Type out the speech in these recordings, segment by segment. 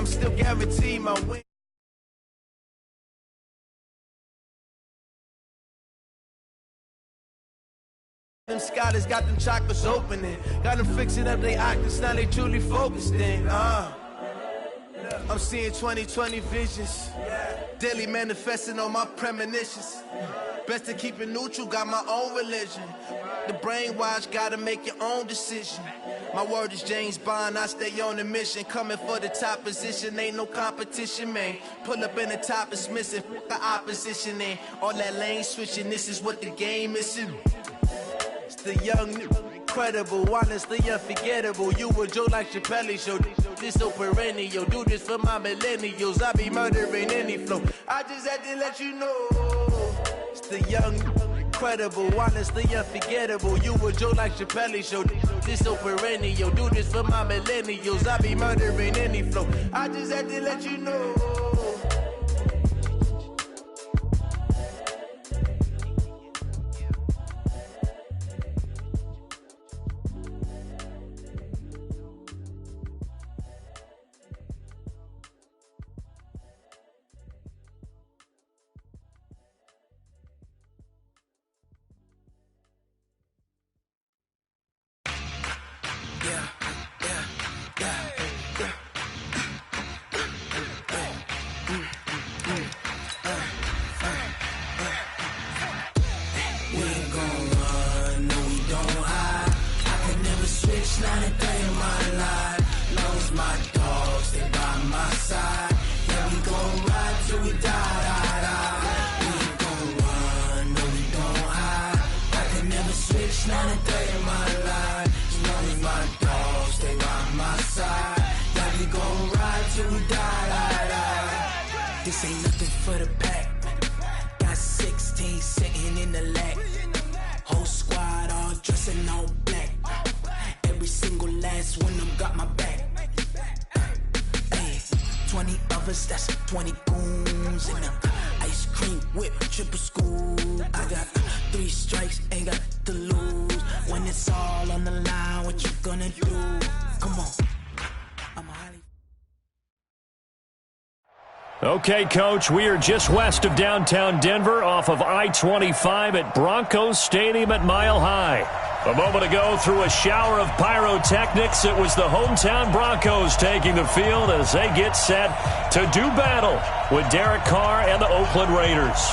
I'm still guaranteed my win. Them scholars got them chakras opening, got them fixing up they octaves, now they truly focused in. I'm seeing 2020 visions, daily manifesting on my premonitions. Best to keep it neutral, got my own religion. The brainwash, gotta make your own decision. My word is James Bond, I stay on a mission. Coming for the top position, ain't no competition, man. Pull up in the top, it's missing, the opposition, and all that lane switching, this is what the game is. It's the young, incredible, honestly unforgettable. You a Joe like Chappelle show, this so perennial. Do this for my millennials, I be murdering any flow. I just had to let you know. It's the young, incredible, honestly unforgettable. You a Joe like Chappelle show, this so perennial. Do this for my millennials, I be murdering any flow. I just had to let you know. This ain't nothing for the pack. Got 16 sitting in the lag. Whole squad all dressing all black. Every single last one of them got my back. Hey, 20 of us, that's 20 goons in them. Ice cream whip, triple scoop. I got 3 strikes, ain't got to lose. When it's all on the line, what you gonna do? Come on. I'm highly. Okay, Coach, we are just west of downtown Denver off of I-25 at Broncos Stadium at Mile High. A moment ago, through a shower of pyrotechnics, it was the hometown Broncos taking the field as they get set to do battle with Derek Carr and the Oakland Raiders.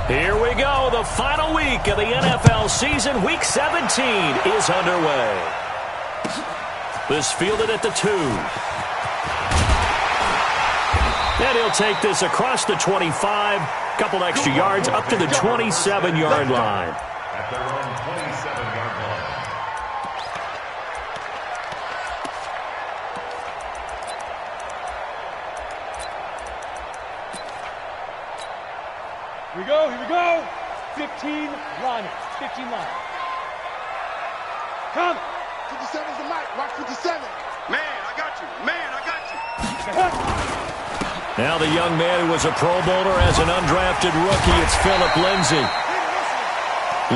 Here we go. The final week of the NFL season. Week 17 is underway. This fielded at the 2. And he'll take this across the 25. Couple extra yards up to the 27-yard line. At their own 27-yard line. Here we go. 15 linemen. 15 linemen. Come. 57's the mic. Watch 57. Man, I got you. Now the young man who was a Pro Bowler as an undrafted rookie, it's Philip Lindsay.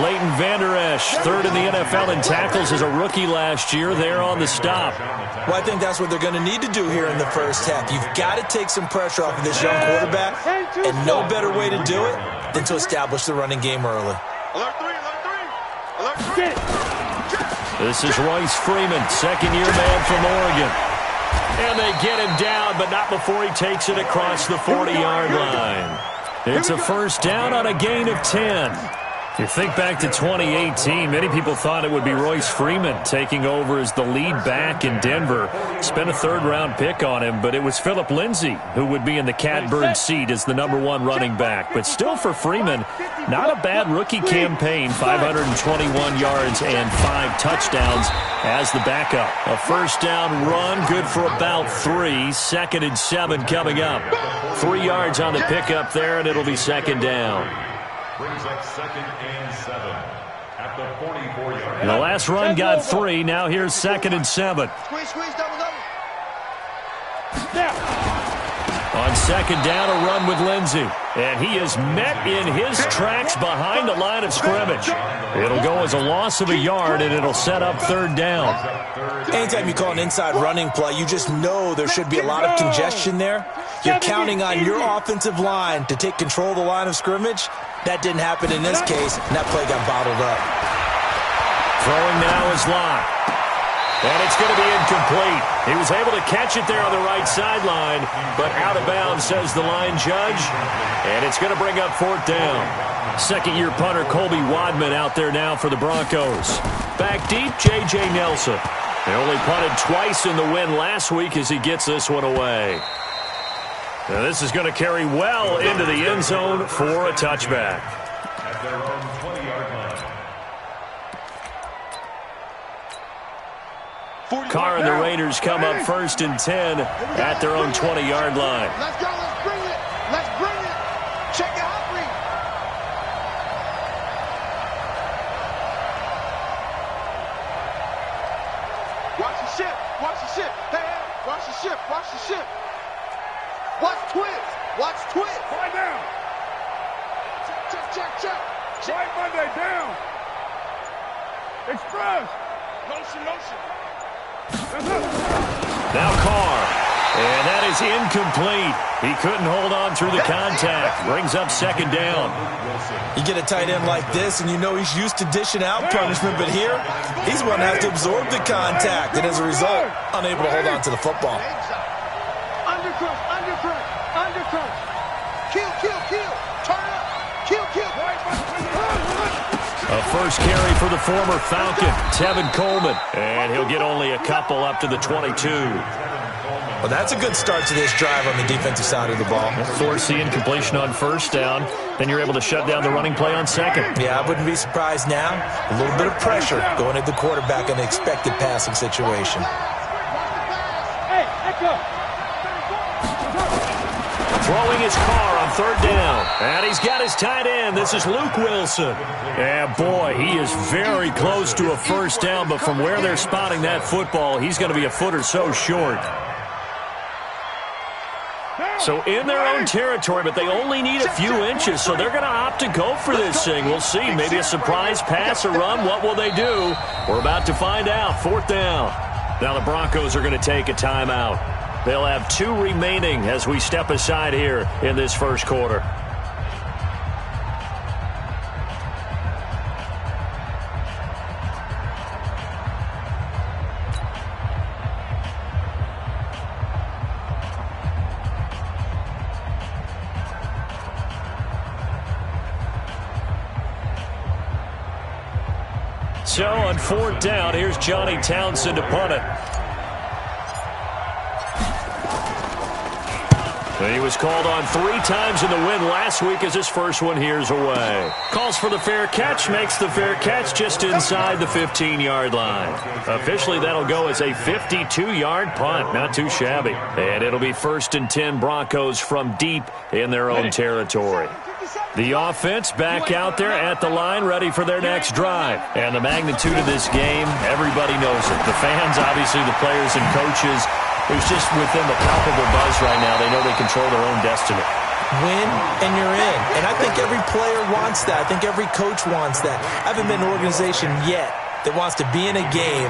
Leighton Vander Esch, third in the NFL in tackles as a rookie last year, there on the stop. Well, I think that's what they're going to need to do here in the first half. You've got to take some pressure off of this young quarterback, and no better way to do it than to establish the running game early. Alert 3, alert 3, alert 3. This is Royce Freeman, second-year man from Oregon. And they get him down, but not before he takes it across the 40-yard line. It's a first down on a gain of 10. You think back to 2018, many people thought it would be Royce Freeman taking over as the lead back in Denver. Spent a third-round pick on him, but it was Philip Lindsay who would be in the catbird seat as the #1 running back. But still for Freeman, not a bad rookie campaign, 521 yards and 5 touchdowns as the backup. A first down run, good for about 3. 2nd and 7 coming up. 3 yards on the pickup there, and it'll be second down. Brings up 2nd and 7 at the 44-yard line. The last run got 3. Now here's 2nd and 7. Squeeze, double. On 2nd down, a run with Lindsey. And he is met in his tracks behind the line of scrimmage. It'll go as a loss of a yard, and it'll set up 3rd down. Anytime you call an inside running play, you just know there should be a lot of congestion there. You're counting on your offensive line to take control of the line of scrimmage. That didn't happen in this case, and that play got bottled up. Throwing now is Locke. And it's going to be incomplete. He was able to catch it there on the right sideline, but out of bounds, says the line judge. And it's going to bring up 4th down. Second-year punter Colby Wadman out there now for the Broncos. Back deep, J.J. Nelson. They only punted twice in the win last week as he gets this one away. Now this is going to carry well into the end zone for a touchback. At their own 20-yard line. Carr and the Raiders come up 1st and 10 at their own 20-yard line. Let's go, let's bring it. Let's bring it. Check it out, Reed. Watch the ship. Watch the ship. Hey, watch the ship. Watch the ship. Watch twist. Watch twist. Right down. Check. Right Monday down. Express. Motion. Now Carr, and that is incomplete. He couldn't hold on through the contact. Brings up 2nd down. You get a tight end like this, and you know he's used to dishing out punishment, but here, he's one that has to absorb the contact, and as a result, unable to hold on to the football. Undercrush. Kill. Turn up. Kill. A first carry for the former Falcon, Tevin Coleman. And he'll get only a couple up to the 22. Well, that's a good start to this drive on the defensive side of the ball. Force the incompletion on 1st down. Then you're able to shut down the running play on 2nd. Yeah, I wouldn't be surprised now. A little bit of pressure going at the quarterback in an expected passing situation. Hey, echo. Throwing his Carr on 3rd down. And he's got his tight end. This is Luke Wilson. Yeah, boy, he is very close to a 1st down, but from where they're spotting that football, he's going to be a foot or so short. So in their own territory, but they only need a few inches, so they're going to opt to go for this thing. We'll see. Maybe a surprise pass or run. What will they do? We're about to find out. 4th down. Now the Broncos are going to take a timeout. They'll have 2 remaining as we step aside here in this first quarter. So on 4th down, here's Johnny Townsend to punt it. He was called on 3 times in the win last week as his first one here's away. Calls for the fair catch, makes the fair catch just inside the 15-yard line. Officially, that'll go as a 52-yard punt. Not too shabby. And it'll be 1st and 10 Broncos from deep in their own territory. The offense back out there at the line, ready for their next drive. And the magnitude of this game, everybody knows it. The fans, obviously, the players and coaches. There's just within the palpable buzz right now. They know they control their own destiny. Win, and you're in. And I think every player wants that. I think every coach wants that. I haven't been an organization yet that wants to be in a game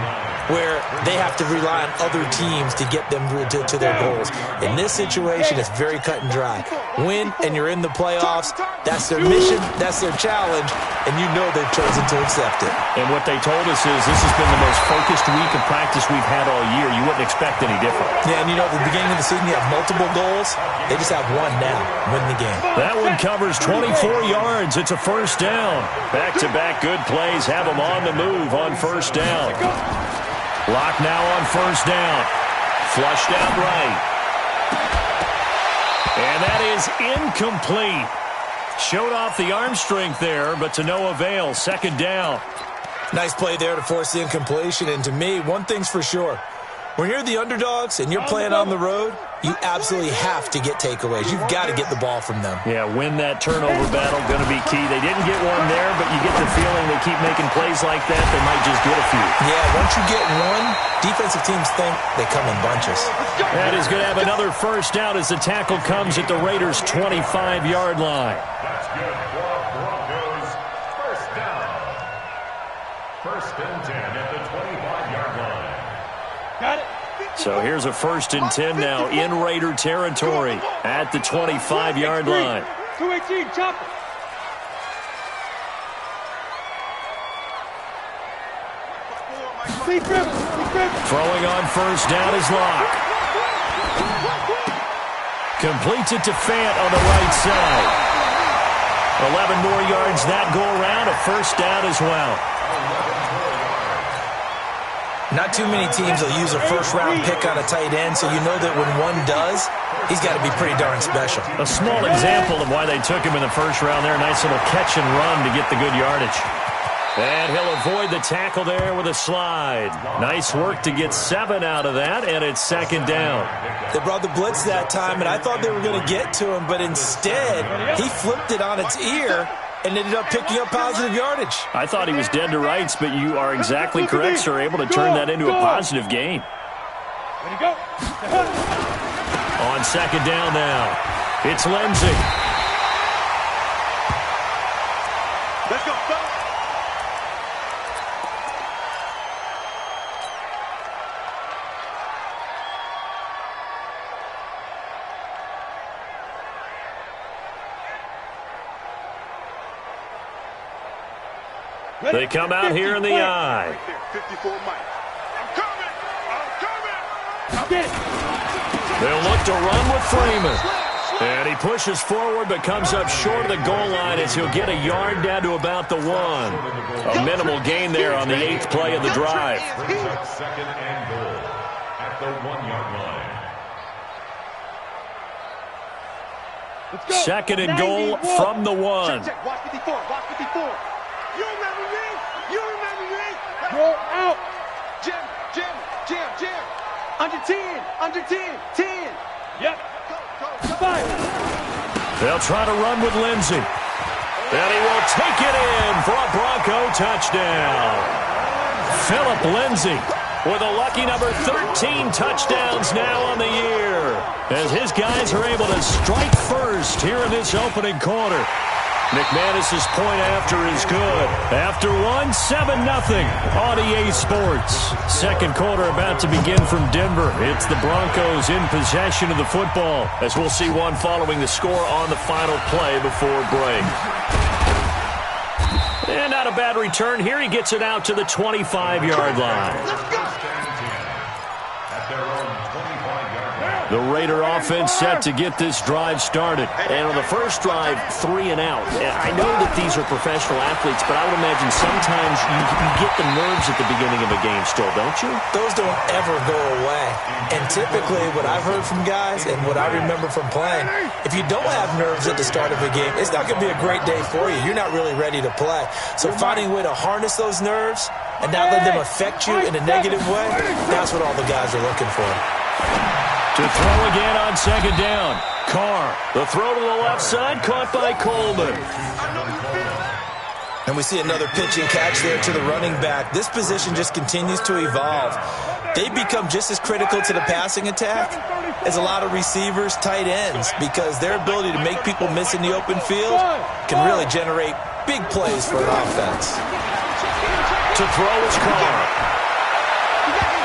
where they have to rely on other teams to get them to their goals. In this situation, it's very cut and dry. Win, and you're in the playoffs. That's their mission. That's their challenge. And you know they've chosen to accept it. And what they told us is this has been the most focused week of practice we've had all year. You wouldn't expect any different. Yeah, and you know, at the beginning of the season, you have multiple goals. They just have one now. Win the game. That one covers 24 yards. It's a 1st down. Back-to-back good plays have them on the move on 1st down. Lock now on 1st down. Flushed out right. And that is incomplete. Showed off the arm strength there, but to no avail. 2nd down. Nice play there to force the incompletion. And to me, one thing's for sure. When you're the underdogs and you're playing on the road, you absolutely have to get takeaways. You've got to get the ball from them. Yeah, win that turnover battle, going to be key. They didn't get one there, but you get the feeling they keep making plays like that, they might just get a few. Yeah, once you get one, defensive teams think they come in bunches. That is going to have another first down as the tackle comes at the Raiders' 25-yard line. That's good for Broncos. First down. First and 10 at the 25-yard line. Got it. So here's a 1st and 10 now in Raider territory at the 25-yard line. 218, chop it. Throwing on first down is Locke. Completes it to Fant on the right side. 11 more yards that go around, a first down as well. Not too many teams will use a first-round pick on a tight end, so you know that when one does, he's got to be pretty darn special. A small example of why they took him in the first round there. Nice little catch and run to get the good yardage. And he'll avoid the tackle there with a slide. Nice work to get 7 out of that, and it's 2nd down. They brought the blitz that time, and I thought they were going to get to him, but instead, he flipped it on its ear and ended up picking up positive yardage. I thought he was dead to rights, but you are exactly correct, sir. Able to turn that into a positive gain. Ready, go. On 2nd down now, it's Lindsey. Let's go, fellas. They come out here in the eye. 54 Mike. I'm coming. I'm coming. Get it. They'll look to run with Freeman. And he pushes forward but comes up short of the goal line as he'll get a yard down to about the 1. A minimal gain there on the 8th play of the drive. Brings up 2nd and goal at the 1-yard line. Let's go. 2nd and goal 91. from the 1. Check. Watch 54. Watch 54. You remember me? You remember me? Roll out. Jim. Under 10. Under 10. 10. Yep. Go. Fire. They'll try to run with Lindsey. And he will take it in for a Bronco touchdown. Philip Lindsey with a lucky number 13 touchdowns now on the year, as his guys are able to strike first here in this opening quarter. McManus's point after is good. After 1, 7-0 on EA Sports. 2nd quarter about to begin from Denver. It's the Broncos in possession of the football, as we'll see one following the score on the final play before break. And not a bad return here. He gets it out to the 25-yard line. The Raider offense set to get this drive started. And on the first drive, 3 and out. I know that these are professional athletes, but I would imagine sometimes you get the nerves at the beginning of a game still, don't you? Those don't ever go away. And typically what I've heard from guys and what I remember from playing, if you don't have nerves at the start of a game, it's not going to be a great day for you. You're not really ready to play. So finding a way to harness those nerves and not let them affect you in a negative way, that's what all the guys are looking for. To throw again on 2nd down. Carr, the throw to the left side, caught by Coleman. And we see another pitch and catch there to the running back. This position just continues to evolve. They become just as critical to the passing attack as a lot of receivers, tight ends, because their ability to make people miss in the open field can really generate big plays for an offense. To throw is Carr.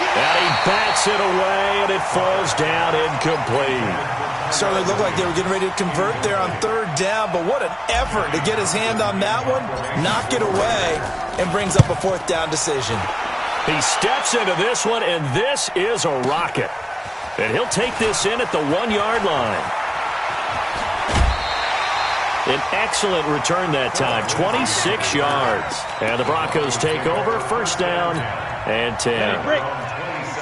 And he bats it away, and it falls down incomplete. Certainly looked like they were getting ready to convert there on 3rd down, but what an effort to get his hand on that one, knock it away, and brings up a 4th down decision. He steps into this one, and this is a rocket. And he'll take this in at the 1-yard line. An excellent return that time, 26 yards. And the Broncos take over, 1st down and 10.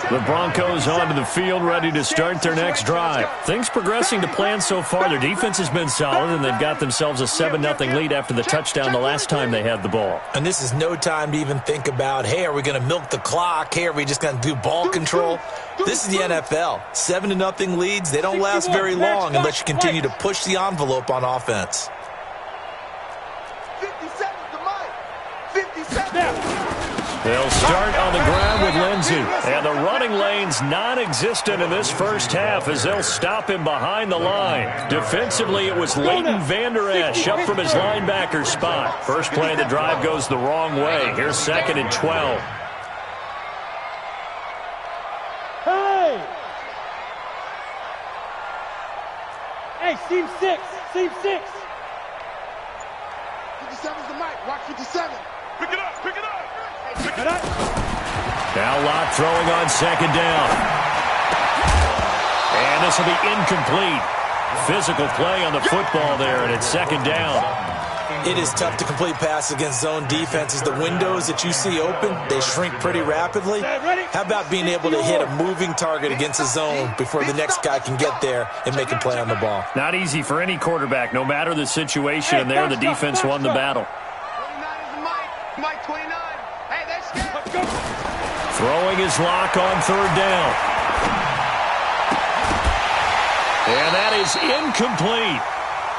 The Broncos onto the field, ready to start their next drive. Things progressing to plan so far. Their defense has been solid, and they've got themselves a 7-0 lead after the touchdown the last time they had the ball. And this is no time to even think about, hey, are we going to milk the clock? Hey, are we just going to do ball control? This is the NFL. 7-0 leads, they don't last very long unless you continue to push the envelope on offense. 57 to Mike. 57. They'll start on the ground with Lindsey. And the running lane's non-existent in this first half as they'll stop him behind the line. Defensively, it was Leighton Vander Esch up from his linebacker spot. First play of the drive goes the wrong way. Here's 2nd and 12. Hey! Hey, seam 6. Seam 6. 57's the Mike. Watch 57. Pick it up. Pick it up. Now Locke throwing on 2nd down. And this will be incomplete. Physical play on the football there, and it's 2nd down. It is tough to complete passes against zone defenses. The windows that you see open, they shrink pretty rapidly. How about being able to hit a moving target against a zone before the next guy can get there and make a play on the ball? Not easy for any quarterback, no matter the situation, and there the defense won the battle. 29 is the Mike. Mike 29. Hey, that's good. Let's go. Throwing his Lock on 3rd down. And that is incomplete.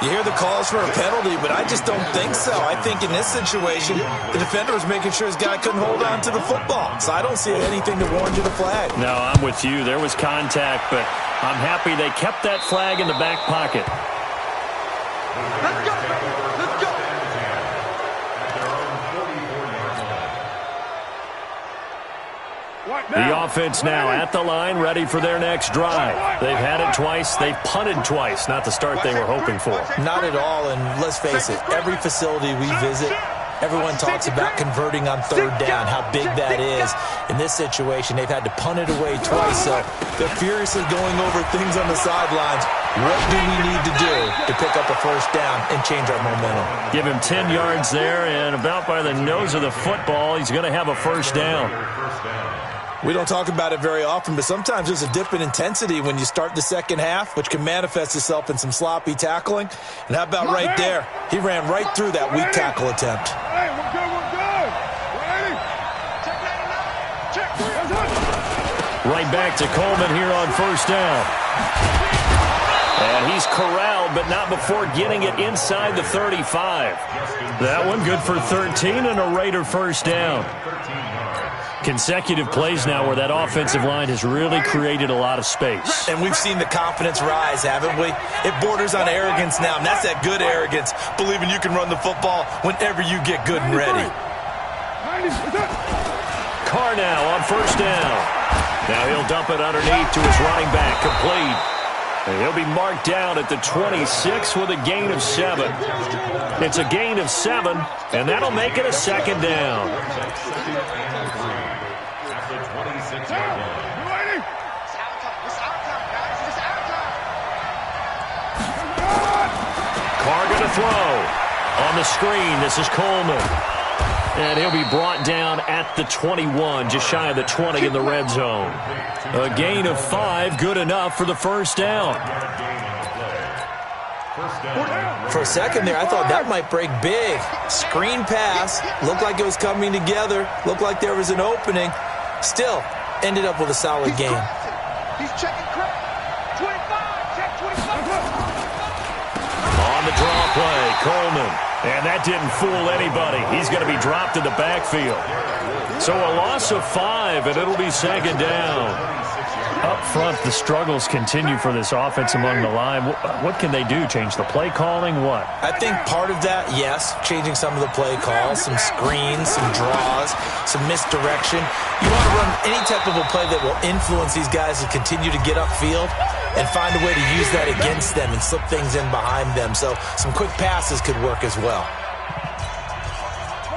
You hear the calls for a penalty, but I just don't think so. I think in this situation, the defender was making sure his guy couldn't hold on to the football. So I don't see anything to warrant you the flag. No, I'm with you. There was contact, but I'm happy they kept that flag in the back pocket. Let's go, baby. Let's go. The offense now at the line, ready for their next drive. They've had it twice. They've punted twice. Not the start they were hoping for. Not at all, and let's face it, every facility we visit, everyone talks about converting on 3rd down, how big that is. In this situation, they've had to punt it away twice, so they're furiously going over things on the sidelines. What do we need to do to pick up a 1st down and change our momentum? Give him 10 yards there, and about by the nose of the football, he's going to have a 1st down. We don't talk about it very often, but sometimes there's a dip in intensity when you start the second half, which can manifest itself in some sloppy tackling. And how about right there? He ran right through that weak tackle attempt. Hey, we're good. We're good. Ready? Check 99. Check. Right back to Coleman here on 1st down. And he's corralled, but not before getting it inside the 35. That one good for 13 and a Raider 1st down. Consecutive plays now where that offensive line has really created a lot of space. And we've seen the confidence rise, haven't we? It borders on arrogance now, and that's that good arrogance, believing you can run the football whenever you get good and ready. Carr now on 1st down. Now he'll dump it underneath to his running back, complete. And he'll be marked down at the 26 with a gain of 7. It's a gain of 7, and that'll make it a 2nd down. Carr going to throw. On the screen, this is Coleman. And he'll be brought down at the 21, just shy of the 20 in the red zone. A gain of 5, good enough for the 1st down. For a second there, I thought that might break big. Screen pass, looked like it was coming together, looked like there was an opening. Still, ended up with a solid game. He's checking crack. 25. Check 25. On the draw play, Coleman. And that didn't fool anybody. He's going to be dropped in the backfield. So a loss of 5, and it'll be 2nd down. Up front, the struggles continue for this offense among the line. What can they do? Change the play calling? What? I think part of that, yes, changing some of the play calls, some screens, some draws, some misdirection. You want to run any type of a play that will influence these guys to continue to get upfield and find a way to use that against them and slip things in behind them. So some quick passes could work as well.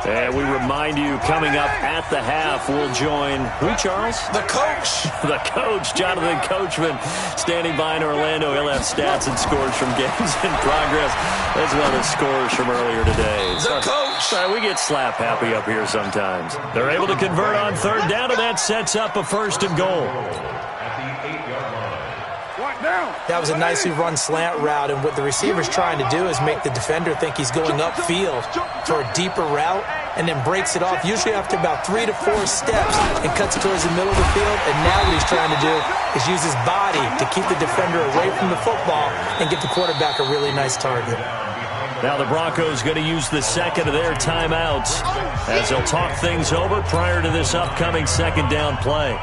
And we remind you, coming up at the half, we'll join who, Charles? The coach. The coach, Jonathan Coachman, standing by in Orlando. He'll have stats and scores from games in progress, as well as scores from earlier today. The coach. Sorry, we get slap happy up here sometimes. They're able to convert on third down, and that sets up a 1st and goal. That was a nicely run slant route, and what the receiver's trying to do is make the defender think he's going upfield for a deeper route, and then breaks it off, usually after about 3 to 4 steps, and cuts towards the middle of the field. And now what he's trying to do is use his body to keep the defender away from the football and get the quarterback a really nice target. Now the Broncos going to use the second of their timeouts as they'll talk things over prior to this upcoming 2nd down play.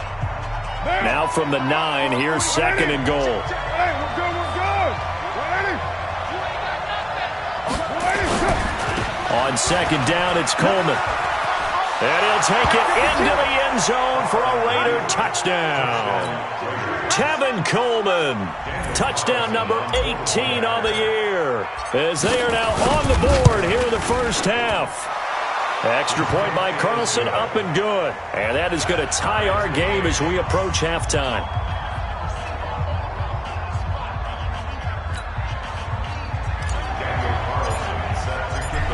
Now from the 9, here's 2nd and goal. Hey, we're good, we're good. On 2nd down, it's Coleman. And he'll take it into the end zone for a Raider touchdown. Tevin Coleman, touchdown number 18 on the year, as they are now on the board here in the first half. Extra point by Carlson, up and good. And that is going to tie our game as we approach halftime.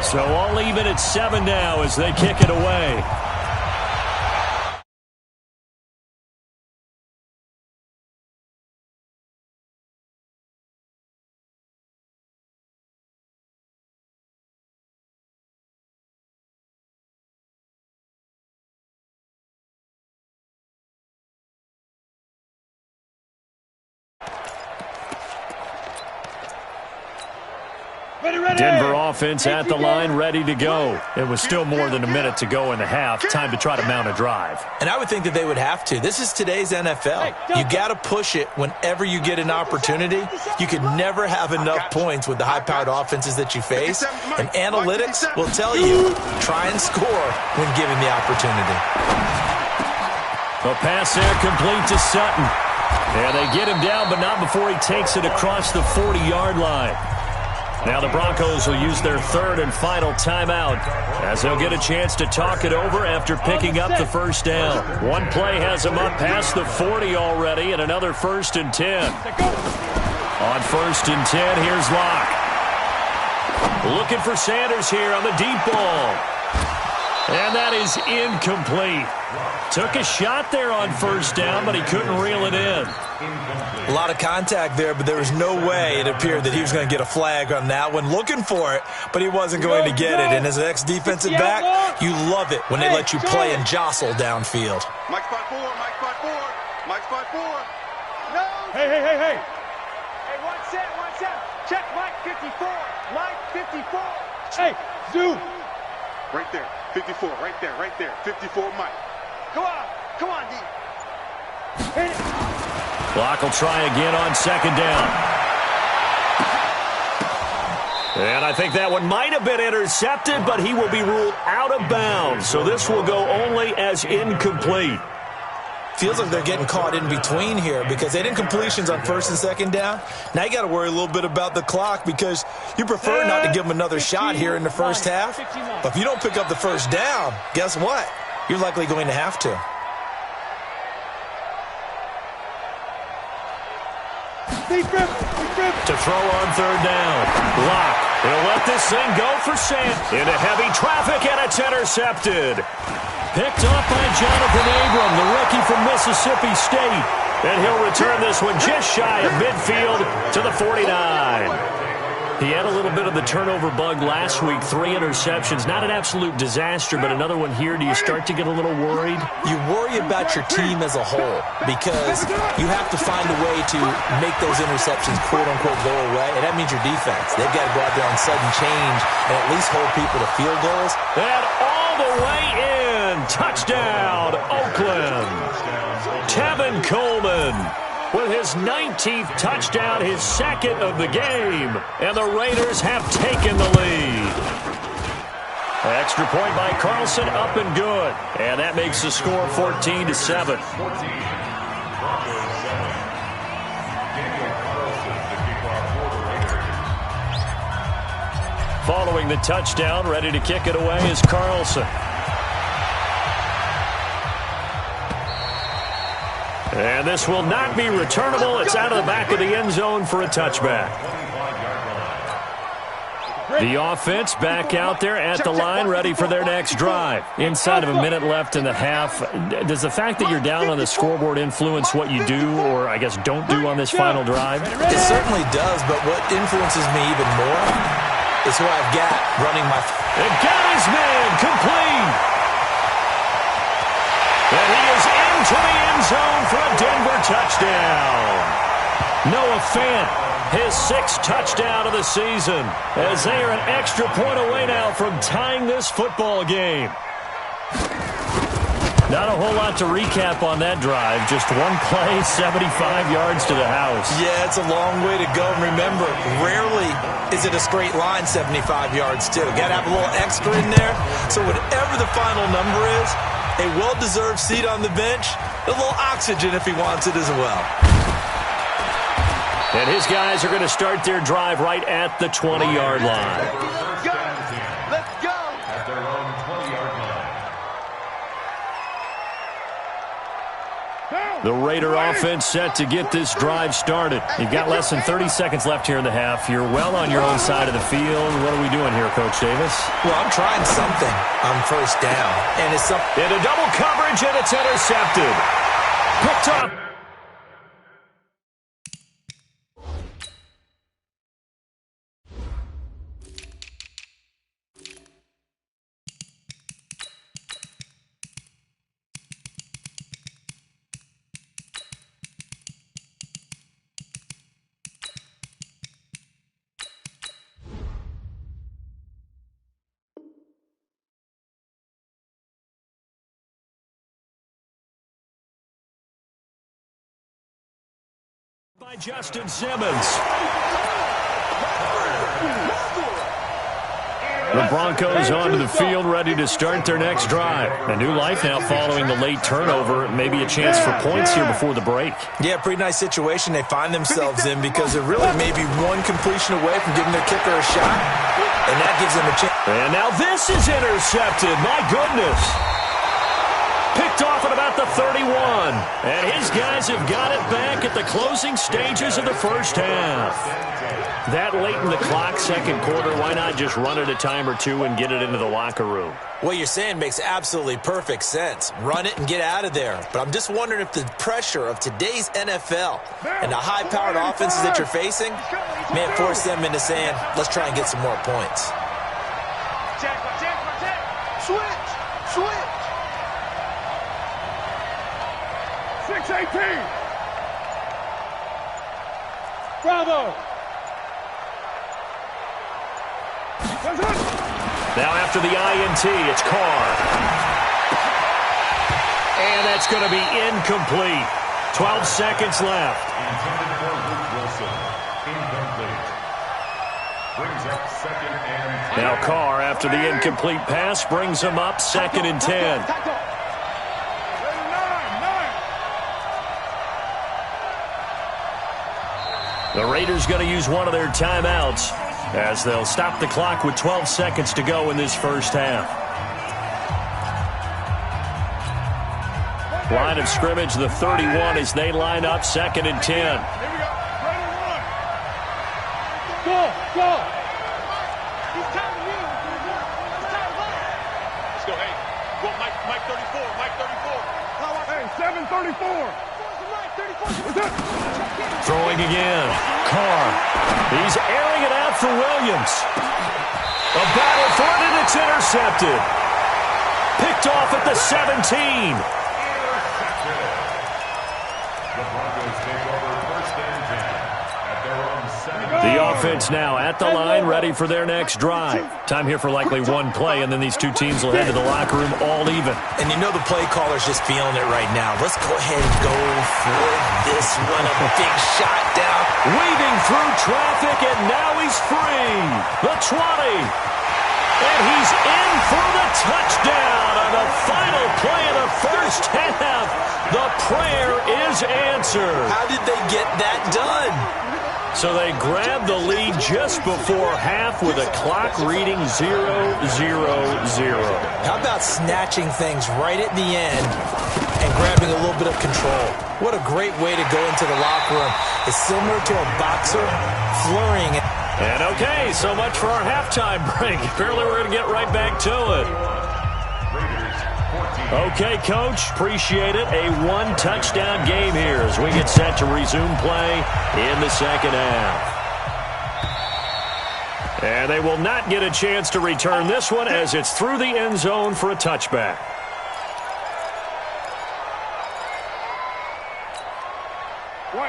So all even at 7 now as they kick it away. Denver offense at the line, ready to go. It was still more than a minute to go in the half. Time to try to mount a drive. And I would think that they would have to. This is today's NFL. You got to push it whenever you get an opportunity. You could never have enough points with the high-powered offenses that you face. And analytics will tell you, try and score when given the opportunity. A pass there complete to Sutton. And they get him down, but not before he takes it across the 40-yard line. Now the Broncos will use their 3rd and final timeout as they'll get a chance to talk it over after picking up the first down. One play has them up past the 40 already, and another 1st and 10. On 1st and 10, here's Locke. Looking for Sanders here on the deep ball. And that is incomplete. Took a shot there on 1st down, but he couldn't reel it in. A lot of contact there, but there was no way it appeared that he was going to get a flag on that one. Looking for it, but he wasn't going to get it. And as an ex-defensive back, you love it when they let you play and jostle downfield. Mike spot 4, Mike spot 4, Mike spot 4. No. Hey, one set. Check Mike 54. Mike 54. Hey, zoom. Right there, 54, right there. 54, Mike. Come on, D. Hit it. Block will try again on 2nd down. And I think that one might have been intercepted, but he will be ruled out of bounds. So this will go only as incomplete. Feels like they're getting caught in between here because they didn't completions on 1st and 2nd down. Now you got to worry a little bit about the clock because you prefer not to give them another shot here in the first half. But if you don't pick up the 1st down, guess what? You're likely going to have to. To throw on 3rd down. Locke. He'll let this thing go for Sam. Into heavy traffic, and it's intercepted. Picked off by Jonathan Abram, the rookie from Mississippi State. And he'll return this one just shy of midfield to the 49. He had a little bit of the turnover bug last week, 3 interceptions. Not an absolute disaster, but another one here. Do you start to get a little worried? You worry about your team as a whole because you have to find a way to make those interceptions, quote-unquote, go away, and that means your defense. They've got to go out there on sudden change and at least hold people to field goals. And all the way in. Touchdown, Oakland. Tevin Coleman with his 19th touchdown, his 2nd of the game. And the Raiders have taken the lead. Extra point by Carlson, up and good. And that makes the score 14-7. Following the touchdown, ready to kick it away is Carlson. And this will not be returnable. It's out of the back of the end zone for a touchback. The offense back out there at the line, ready for their next drive. Inside of a minute left in the half, does the fact that you're down on the scoreboard influence what you do or, I guess, don't do on this final drive? It certainly does, but what influences me even more is who I've got running my... And got his man complete. And he is into the end zone for a Denver touchdown. Noah Fant, his 6th touchdown of the season, as they are an extra point away now from tying this football game. Not a whole lot to recap on that drive. Just one play, 75 yards to the house. Yeah, it's a long way to go. And remember, rarely is it a straight line 75 yards, too. Got to have a little extra in there. So whatever the final number is, a well-deserved seat on the bench, a little oxygen if he wants it as well. And his guys are going to start their drive right at the 20-yard line. Let's go! Let's go! At their own 20-yard line. The Raider offense set to get this drive started. You've got less than 30 seconds left here in the half. You're well on your own side of the field. What are we doing here, Coach Davis? Well, I'm trying something on first down. And it's into double coverage, and it's intercepted. Picked up. By Justin Simmons. The Broncos onto the field, ready to start their next drive. A new life now following the late turnover. Maybe a chance for points here before the break. Yeah, pretty nice situation they find themselves in because they're really maybe one completion away from giving their kicker a shot, and that gives them a chance. And now this is intercepted. My goodness. Picked off at about the 31. And his guys have got it back at the closing stages of the first half. That late in the clock, second quarter, why not just run it a time or two and get it into the locker room? What you're saying makes absolutely perfect sense. Run it and get out of there. But I'm just wondering if the pressure of today's NFL and the high-powered offenses that you're facing may force them into saying, let's try and get some more points. Switch! Switch! 6-18. Bravo! Now after the INT, it's Carr. And that's going to be incomplete. 12 seconds left. Intended for Luke Wilson. Incomplete. Brings up 2nd and 10. Now Carr, after the incomplete pass, brings him up 2nd and 10. The Raiders going to use one of their timeouts as they'll stop the clock with 12 seconds to go in this first half. Line of scrimmage, the 31, as they line up 2nd and 10. Here we go. Go, go. He's time to you. He's time to run. Let's go, hey. Go, Mike 34, Mike 34. Hey, 734. Throwing again. Carr. He's airing it out for Williams. A battle for it, and it's intercepted. Picked off at the 17. The Broncos take over 1st and 10 at their own 7. The offense now at the line, ready for their next drive. Time here for likely one play, and then these two teams will head to the locker room all even. And you know the play caller's just feeling it right now. Let's go ahead and go for this one. A big shot down. Weaving through traffic, and now he's free. The 20. And he's in for the touchdown on the final play of the first half. The prayer is answered. How did they get that done? So they grab the lead just before half with a clock reading 0-0-0. How about snatching things right at the end and grabbing a little bit of control? What a great way to go into the locker room. It's similar to a boxer flurrying. And okay, so much for our halftime break. Apparently we're going to get right back to it. Okay, Coach, appreciate it. A one-touchdown game here as we get set to resume play in the second half. And they will not get a chance to return this one as it's through the end zone for a touchback.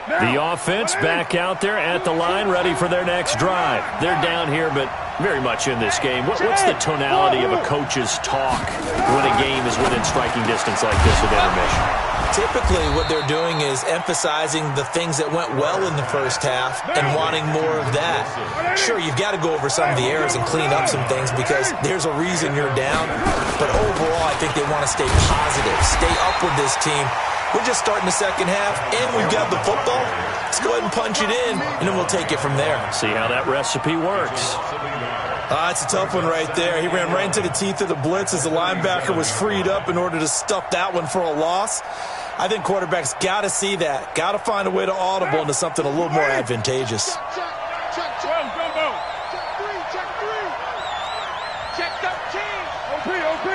The offense back out there at the line, ready for their next drive. They're down here, but very much in this game. What's the tonality of a coach's talk when a game is within striking distance like this with intermission? Typically, what they're doing is emphasizing the things that went well in the first half and wanting more of that. Sure, you've got to go over some of the errors and clean up some things because there's a reason you're down. But overall, I think they want to stay positive, stay up with this team. We're just starting the second half, and we've got the football. Let's go ahead and punch it in, and then we'll take it from there. See how that recipe works. It's a tough one right there. He ran right into the teeth of the blitz as the linebacker was freed up in order to stuff that one for a loss. I think quarterbacks got to see that, got to find a way to audible into something a little more advantageous. Check 13. OP.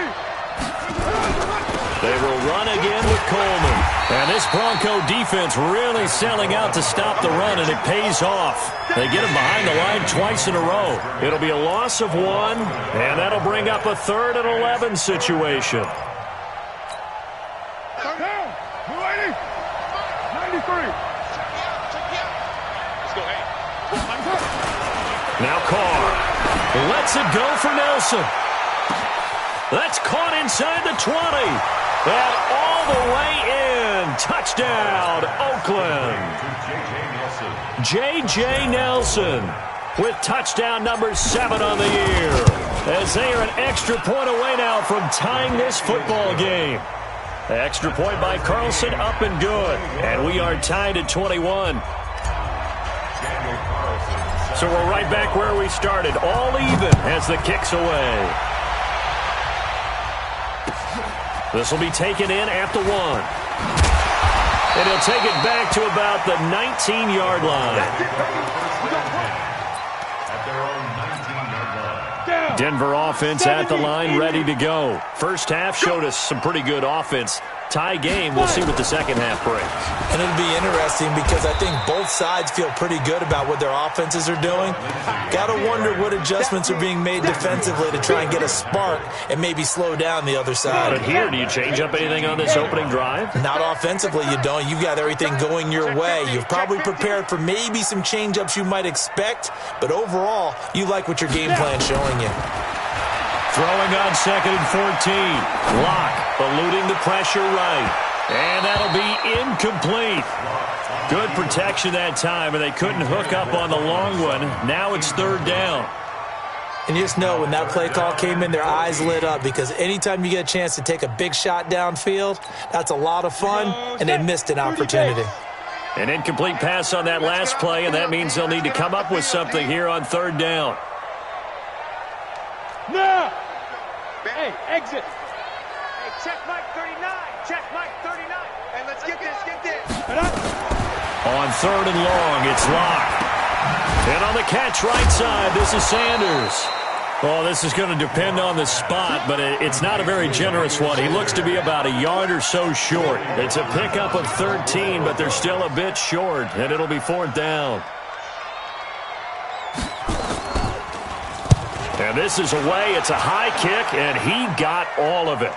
They will run again with Coleman. And this Bronco defense really selling out to stop the run, and it pays off. They get him behind the line twice in a row. It'll be a loss of 1, and that'll bring up a 3rd and 11 situation. Down. 280. 93. Let's go, hey. Now Carr lets it go for Nelson. That's caught inside the 20. And all the way in. Touchdown, Oakland. J.J. Nelson with touchdown number 7 on the year. As they are an extra point away now from tying this football game. Extra point by Carlson, up and good. And we are tied at 21. So we're right back where we started. All even as the kick's away. This will be taken in at the 1. And he'll take it back to about the 19-yard line. Denver offense at the line, ready to go. First half showed us some pretty good offense. Tie game, we'll see what the second half brings. And it'll be interesting because I think both sides feel pretty good about what their offenses are doing. Got to wonder what adjustments are being made defensively to try and get a spark and maybe slow down the other side. But here, do you change up anything on this opening drive? Not offensively, you don't. You've got everything going your way. You've probably prepared for maybe some change-ups you might expect, but overall, you like what your game plan's showing you. Throwing on 2nd and 14. Lock eluding the pressure right. And that'll be incomplete. Good protection that time, and they couldn't hook up on the long one. Now it's 3rd down. And you just know when that play call came in, their eyes lit up because anytime you get a chance to take a big shot downfield, that's a lot of fun, and they missed an opportunity. An incomplete pass on that last play, and that means they'll need to come up with something here on 3rd down. No! Hey, exit. Hey, check Mike 39. Check Mike 39. Hey, let's get this. On 3rd and long, it's Locke. And on the catch right side, this is Sanders. Well, this is going to depend on the spot, but it's not a very generous one. He looks to be about a yard or so short. It's a pickup of 13, but they're still a bit short, and it'll be 4th down. And this is away. It's a high kick, and he got all of it.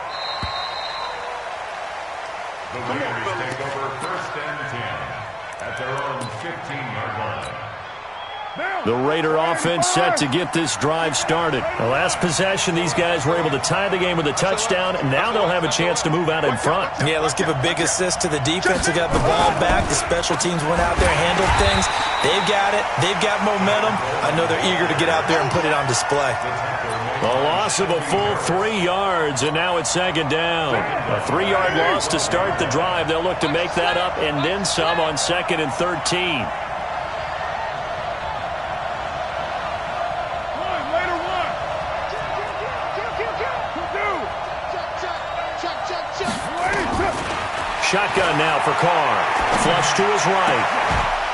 The Raiders take over 1st and 10 at their own 15-yard line. The Raider offense set to get this drive started. The last possession, these guys were able to tie the game with a touchdown, and now they'll have a chance to move out in front. Yeah, let's give a big assist to the defense who got the ball back. The special teams went out there, handled things. They've got it. They've got momentum. I know they're eager to get out there and put it on display. A loss of a full 3 yards, and now it's 2nd down. A 3-yard loss to start the drive. They'll look to make that up and then some on 2nd and 13. Shotgun now for Carr. Flush to his right.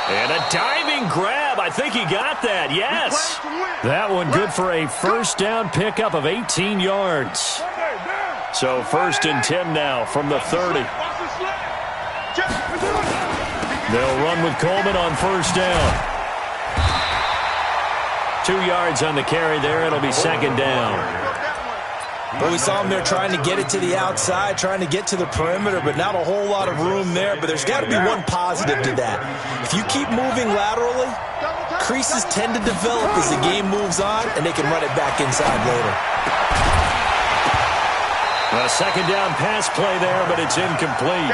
And a diving grab. I think he got that. Yes. That one good for a first down pickup of 18 yards. So 1st and 10 now from the 30. They'll run with Coleman on 1st down. 2 yards on the carry there. It'll be 2nd down. Well, we saw him there trying to get it to the outside, trying to get to the perimeter, but not a whole lot of room there. But there's got to be one positive to that. If you keep moving laterally, creases tend to develop as the game moves on, and they can run it back inside later. A 2nd down pass play there, but it's incomplete.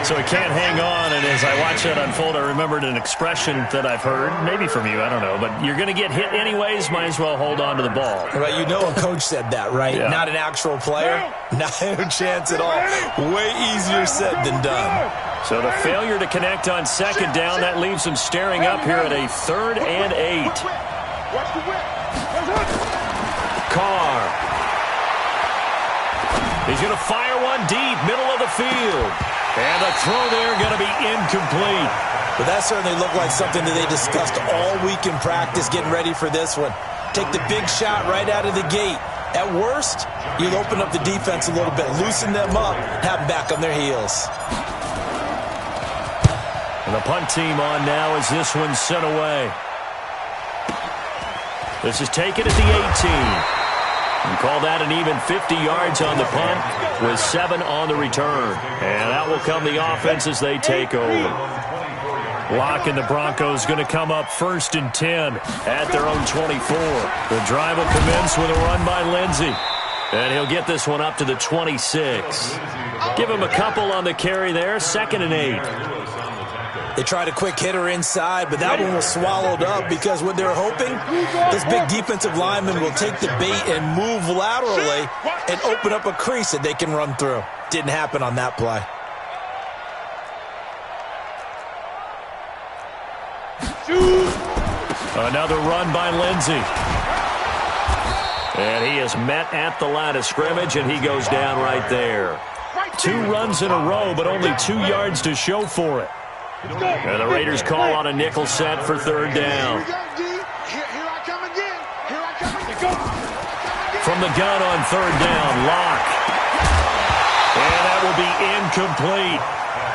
So he can't hang on, and as I watch that unfold, I remembered an expression that I've heard, maybe from you, I don't know, but you're going to get hit anyways, might as well hold on to the ball. Right, you know a coach said that, right? Yeah. Not an actual player. Not a chance at all. Way easier said than done. So the failure to connect on 2nd down, that leaves him staring up here at a 3rd and 8. Carr. He's going to fire one deep, middle of the field. And the throw there going to be incomplete. But that certainly looked like something that they discussed all week in practice, getting ready for this one. Take the big shot right out of the gate. At worst, you'll open up the defense a little bit, loosen them up, have them back on their heels. And the punt team on now as this one's sent away. This is taken at the 18. And call that an even 50 yards on the punt with 7 on the return. And out will come the offense as they take over. Locke and the Broncos going to come up 1st and 10 at their own 24. The drive will commence with a run by Lindsey. And he'll get this one up to the 26. Give him a couple on the carry there. 2nd and 8. They tried a quick hitter inside, but that one was swallowed up because what they're hoping, this big defensive lineman will take the bait and move laterally and open up a crease that they can run through. Didn't happen on that play. Another run by Lindsey. And he is met at the line of scrimmage, and he goes down right there. 2 runs in a row, but only 2 yards to show for it. And the Raiders call on a nickel set for 3rd down. From the gun on 3rd down, Locke. And that will be incomplete.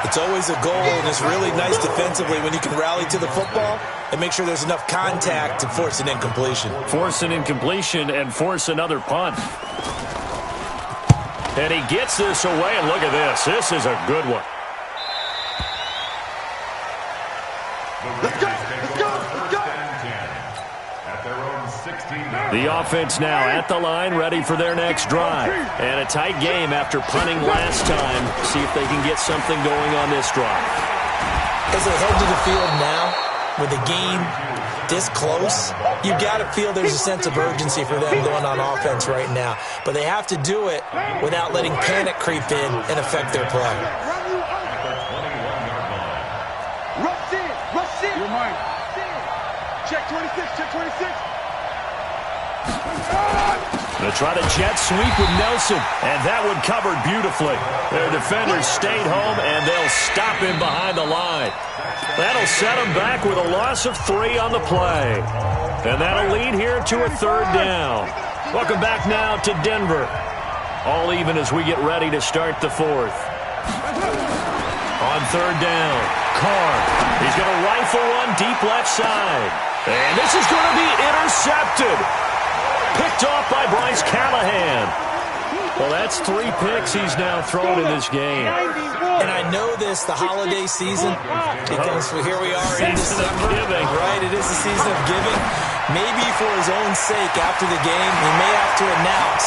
It's always a goal, and it's really nice defensively when you can rally to the football and make sure there's enough contact to force an incompletion. Force an incompletion and force another punt. And he gets this away, and look at this. This is a good one. Let's go! Let's go! Let's go! The offense now at the line, ready for their next drive. And a tight game after punting last time. See if they can get something going on this drive. As they head to the field now, with the game this close, you got to feel there's a sense of urgency for them going on offense right now. But they have to do it without letting panic creep in and affect their play. Rush in! Rush in! You're mine. Check 26, check 26. They'll try to jet sweep with Nelson, and that one covered beautifully. Their defenders stayed home, and they'll stop him behind the line. That'll set him back with a loss of 3 on the play. And that'll lead here to a 3rd down. Welcome back now to Denver. All even as we get ready to start the 4th. On 3rd down, Carr. He's going to rifle one deep left side. And this is going to be intercepted. Picked off by Bryce Callahan. Well, that's 3 picks he's now thrown in this game. And I know this, the holiday season, because here we are in December. Right, it is the season of giving. Maybe for his own sake, after the game, he may have to announce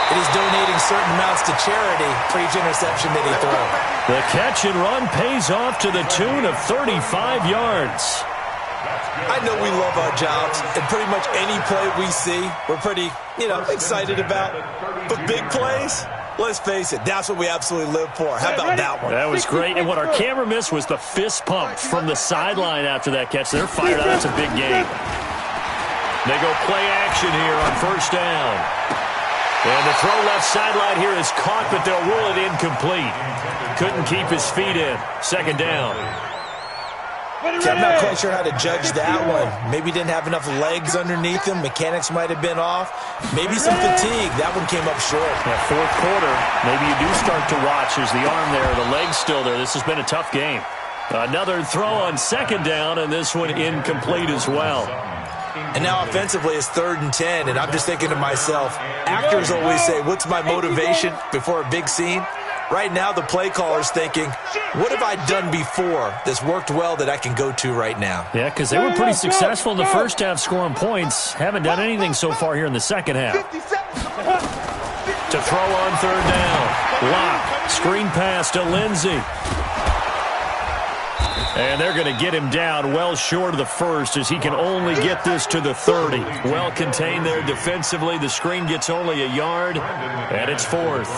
that he's donating certain amounts to charity for each interception that he throws. The catch and run pays off to the tune of 35 yards. I know we love our jobs, and pretty much any play we see, we're pretty, excited about. But big plays, let's face it, that's what we absolutely live for. How about that one? That was great, and what our camera missed was the fist pump from the sideline after that catch. They're fired up. That's a big game. They go play action here on 1st down. And the throw left sideline here is caught, but they'll rule it incomplete. Couldn't keep his feet in. Second down. I'm not quite sure how to judge that one. Maybe didn't have enough legs underneath him. Mechanics might have been off. Maybe some fatigue. That one came up short. That fourth quarter, maybe you do start to watch. There's the arm there, the leg's still there. This has been a tough game. Another throw on second down, and this one incomplete as well. And now offensively it's 3rd and 10, and I'm just thinking to myself, actors always say, what's my motivation before a big scene? Right now the play caller's thinking, what have I done before that's worked well that I can go to right now? Yeah, because they were pretty successful in the first half scoring points. Haven't done anything so far here in the second half. To throw on 3rd down. Lock. Screen pass to Lindsey. And they're going to get him down well short of the first as he can only get this to the 30. Well contained there defensively. The screen gets only a yard, and it's 4th.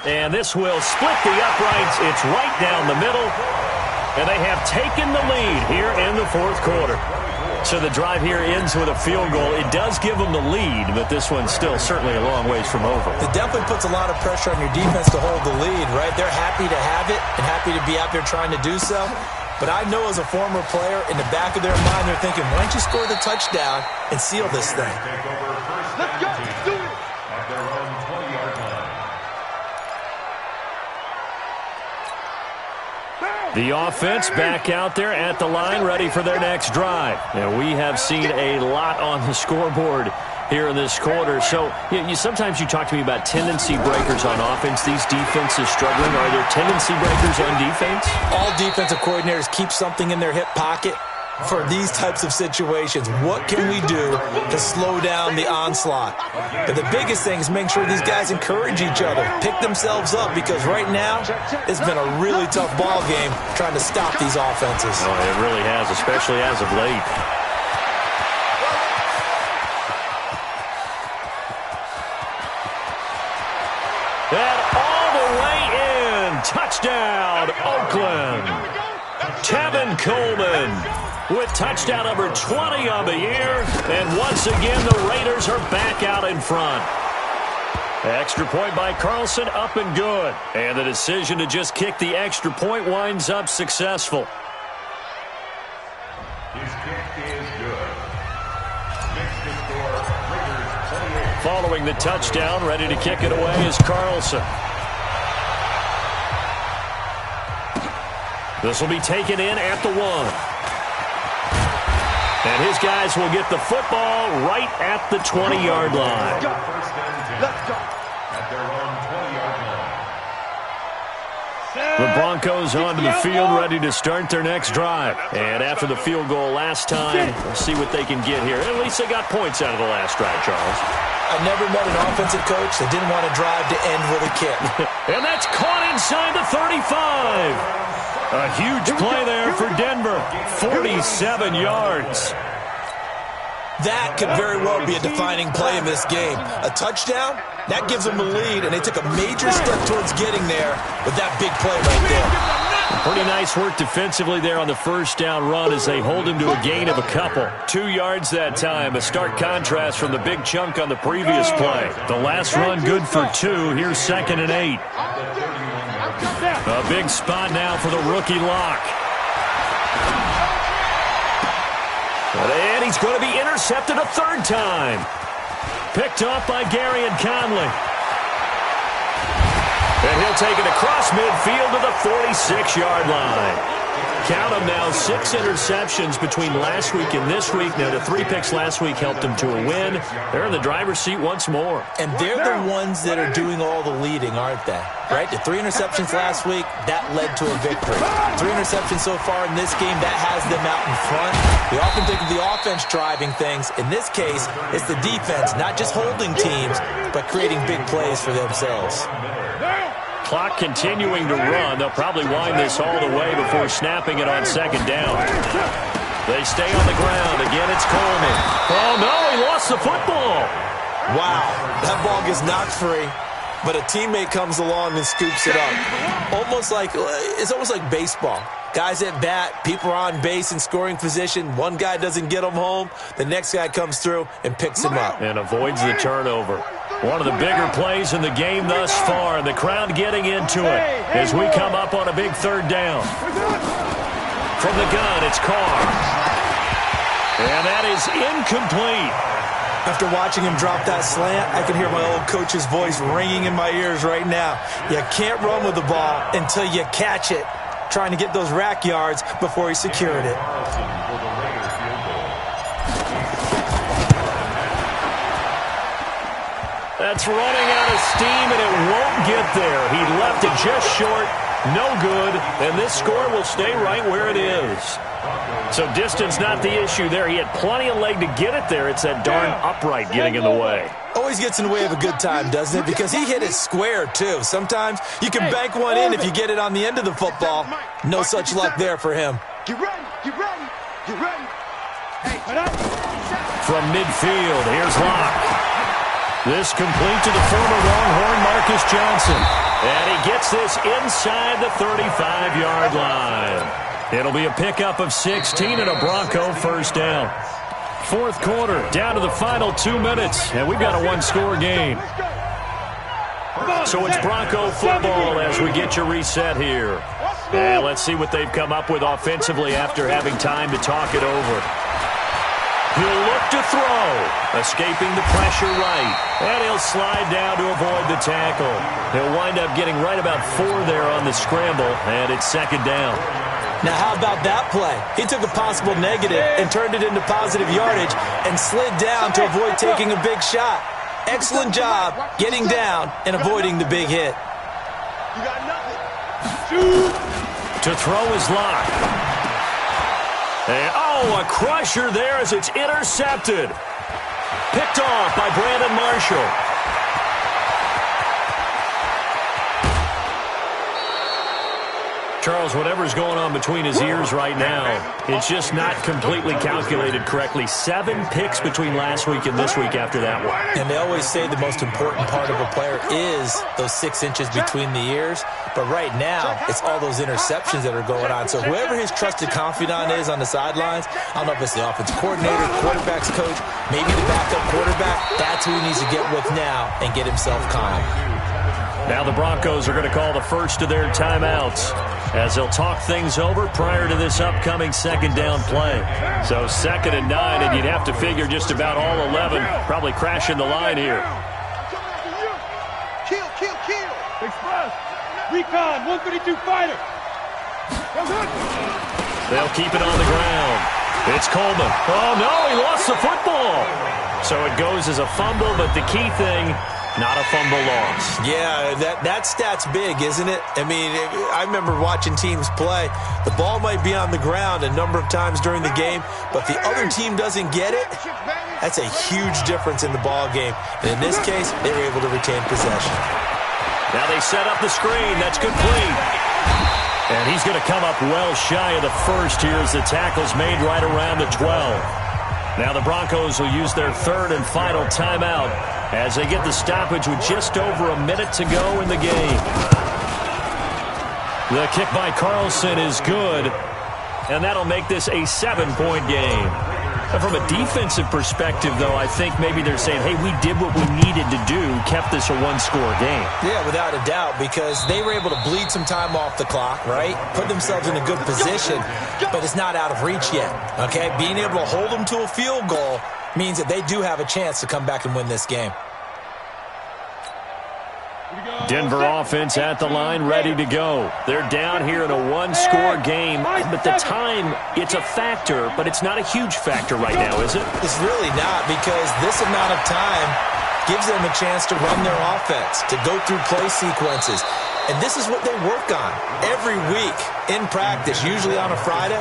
And this will split the uprights. It's right down the middle. And they have taken the lead here in the fourth quarter. So the drive here ends with a field goal. It does give them the lead, but this one's still certainly a long ways from over. It definitely puts a lot of pressure on your defense to hold the lead, right? They're happy to have it and happy to be out there trying to do so. But I know as a former player, in the back of their mind, they're thinking, why don't you score the touchdown and seal this thing? Let's go. Do it. At their own 20-yard line. The offense back out there at the line, ready for their next drive. And we have seen a lot on the scoreboard here in this quarter. So sometimes you talk to me about tendency breakers on offense. These defenses struggling. Are there tendency breakers on defense? All defensive coordinators keep something in their hip pocket for these types of situations. What can we do to slow down the onslaught? But the biggest thing is making sure these guys encourage each other, pick themselves up, because right now it's been a really tough ball game trying to stop these offenses. Oh, it really has, especially as of late. And all the way in. Touchdown, Oakland. Tevin Coleman with touchdown number 20 on the year. And once again, the Raiders are back out in front. Extra point by Carlson, up and good. And the decision to just kick the extra point winds up successful. His kick is good. Makes the score, Raiders 28. Following the touchdown, ready to kick it away is Carlson. This will be taken in at the 1. And his guys will get the football right at the 20-yard line. Let's go. At their own 20-yard line. The Broncos onto the field, ready to start their next drive. And after the field goal last time, we'll see what they can get here. At least they got points out of the last drive, Charles. I never met an offensive coach that didn't want to drive to end with a kick. And that's caught inside the 35. A huge play there for Denver. 47 yards. That could very well be a defining play in this game. A touchdown, that gives them the lead, and they took a major step towards getting there with that big play right there. Pretty nice work defensively there on the first down run as they hold him to a gain of a couple. 2 yards that time, a stark contrast from the big chunk on the previous play. The last run good for 2. Here's 2nd and 8. A big spot now for the rookie Lock. And he's going to be intercepted a 3rd time. Picked off by Gary and Conley. And he'll take it across midfield to the 46-yard line. Count them now, 6 interceptions between last week and this week. Now, the 3 picks last week helped them to a win. They're in the driver's seat once more. And they're the ones that are doing all the leading, aren't they? Right? The 3 interceptions last week, that led to a victory. 3 interceptions so far in this game, that has them out in front. We often think of the offense driving things. In this case, it's the defense, not just holding teams, but creating big plays for themselves. Clock continuing to run. They'll probably wind this all the way before snapping it on 2nd down. They stay on the ground. Again, it's Coleman. Oh, no, he lost the football. Wow, that ball gets knocked free, but a teammate comes along and scoops it up. It's almost like baseball. Guys at bat, people are on base in scoring position. One guy doesn't get him home. The next guy comes through and picks him up. And avoids the turnover. One of the bigger plays in the game thus far. The crowd getting into it as we come up on a big third down. From the gun, it's Carr. And that is incomplete. After watching him drop that slant, I can hear my old coach's voice ringing in my ears right now. You can't run with the ball until you catch it. Trying to get those rack yards before he secured it. That's running out of steam, and it won't get there. He left it just short. No good. And this score will stay right where it is. So distance not the issue there. He had plenty of leg to get it there. It's that darn upright getting in the way. Always gets in the way of a good time, doesn't it? Because he hit it square, too. Sometimes you can bank one in if you get it on the end of the football. No such luck there for him. Get ready, get ready, get ready. From midfield, here's Locke. This complete to the former Longhorn Marcus Johnson. And he gets this inside the 35-yard line. It'll be a pickup of 16 and a Bronco first down. Fourth quarter, down to the final 2 minutes, and we've got a one-score game. So it's Bronco football as we get your reset here. And let's see what they've come up with offensively after having time to talk it over. He'll look to throw, escaping the pressure right, and he'll slide down to avoid the tackle. He'll wind up getting right about 4 there on the scramble, and it's second down. Now, how about that play? He took a possible negative and turned it into positive yardage and slid down to avoid taking a big shot. Excellent job getting down and avoiding the big hit. You got nothing. To throw is Locke. And, a crusher there as it's intercepted. Picked off by Brandon Marshall. Charles, whatever's going on between his ears right now, it's just not completely calculated correctly. 7 picks between last week and this week after that one. And they always say the most important part of a player is those 6 inches between the ears. But right now, it's all those interceptions that are going on. So whoever his trusted confidant is on the sidelines, I don't know if it's the offensive coordinator, quarterback's coach, maybe the backup quarterback, that's who he needs to get with now and get himself calm. Now the Broncos are going to call the first of their timeouts as they'll talk things over prior to this upcoming second down play. So 2nd and 9, and you'd have to figure just about all 11 probably crashing the line here. Kill, kill, kill. Express. Recon, 132 fighter. They'll keep it on the ground. It's Coleman. Oh, no, he lost the football. So it goes as a fumble, but the key thing, not a fumble loss. Yeah, that stat's big, isn't it? I mean, I remember watching teams play. The ball might be on the ground a number of times during the game, but the other team doesn't get it. That's a huge difference in the ball game. And in this case, they were able to retain possession. Now they set up the screen. That's complete. And he's going to come up well shy of the first here as the tackle's made right around the 12. Now the Broncos will use their 3rd and final timeout as they get the stoppage with just over a minute to go in the game. The kick by Carlson is good, and that'll make this a 7-point game. And from a defensive perspective, though, I think maybe they're saying, hey, we did what we needed to do, kept this a one-score game. Yeah, without a doubt, because they were able to bleed some time off the clock, right? Put themselves in a good position, but it's not out of reach yet, okay? Being able to hold them to a field goal means that they do have a chance to come back and win this game. Denver offense at the line, ready to go. They're down here in a one-score game, but the time, it's a factor, but it's not a huge factor right now, is it? It's really not, because this amount of time gives them a chance to run their offense, to go through play sequences. And this is what they work on every week in practice, usually on a Friday.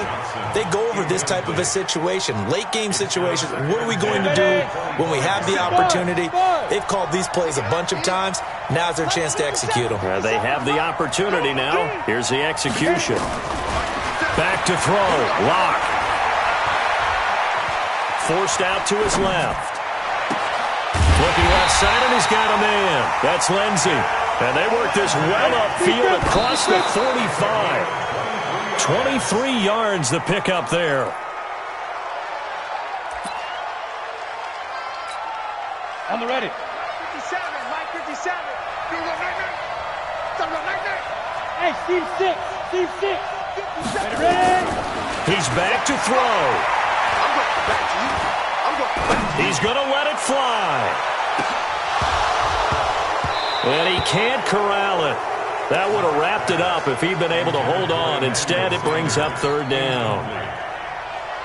They go over this type of a situation, late game situations. What are we going to do when we have the opportunity? They've called these plays a bunch of times. Now's their chance to execute them. They have the opportunity now. Here's the execution. Back to throw. Locke. Forced out to his left. Looking left side, and he's got a man. That's Lindsey. And they work this well upfield across the 45. 23 yards the pickup there. On the ready. 57, Mike 57. Do the night. Hey, Steve 6. Steve 6. Ready? He's back to throw. I'm going back to you. I'm going back to you. He's going to let it fly. And he can't corral it. That would have wrapped it up if he'd been able to hold on. Instead, it brings up third down.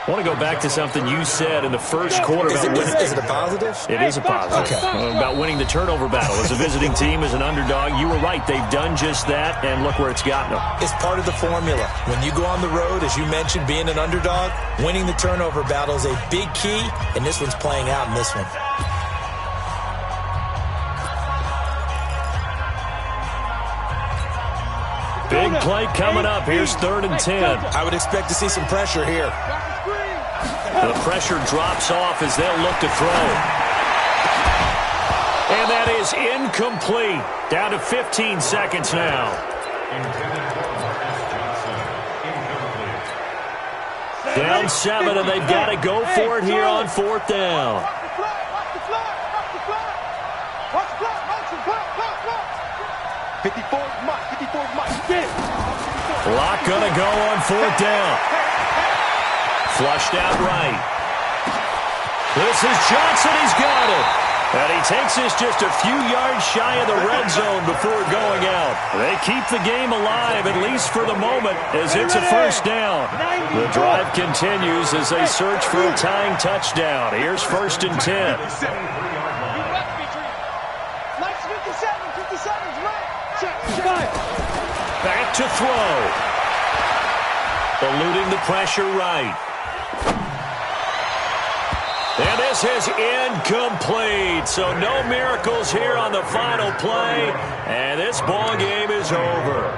I want to go back to something you said in the first quarter. Is it a positive? It is a positive. Okay. About winning the turnover battle. As a visiting team, as an underdog, you were right. They've done just that, and look where it's gotten them. It's part of the formula. When you go on the road, as you mentioned, being an underdog, winning the turnover battle is a big key, and this one's playing out in this one. Big play coming up. Here's 3rd and 10. I would expect to see some pressure here. The pressure drops off as they'll look to throw. And that is incomplete. Down to 15 seconds now. Down 7, and they've got to go for it here on 4th down. 54's Mike. 54's Mike. Lock gonna go on 4th down. Flushed out right. This is Johnson. He's got it. And he takes this just a few yards shy of the red zone before going out. They keep the game alive, at least for the moment, as it's a 1st down. The drive continues as they search for a tying touchdown. Here's 1st and 10. Back to throw. Eluding the pressure right. And this is incomplete. So no miracles here on the final play. And this ball game is over.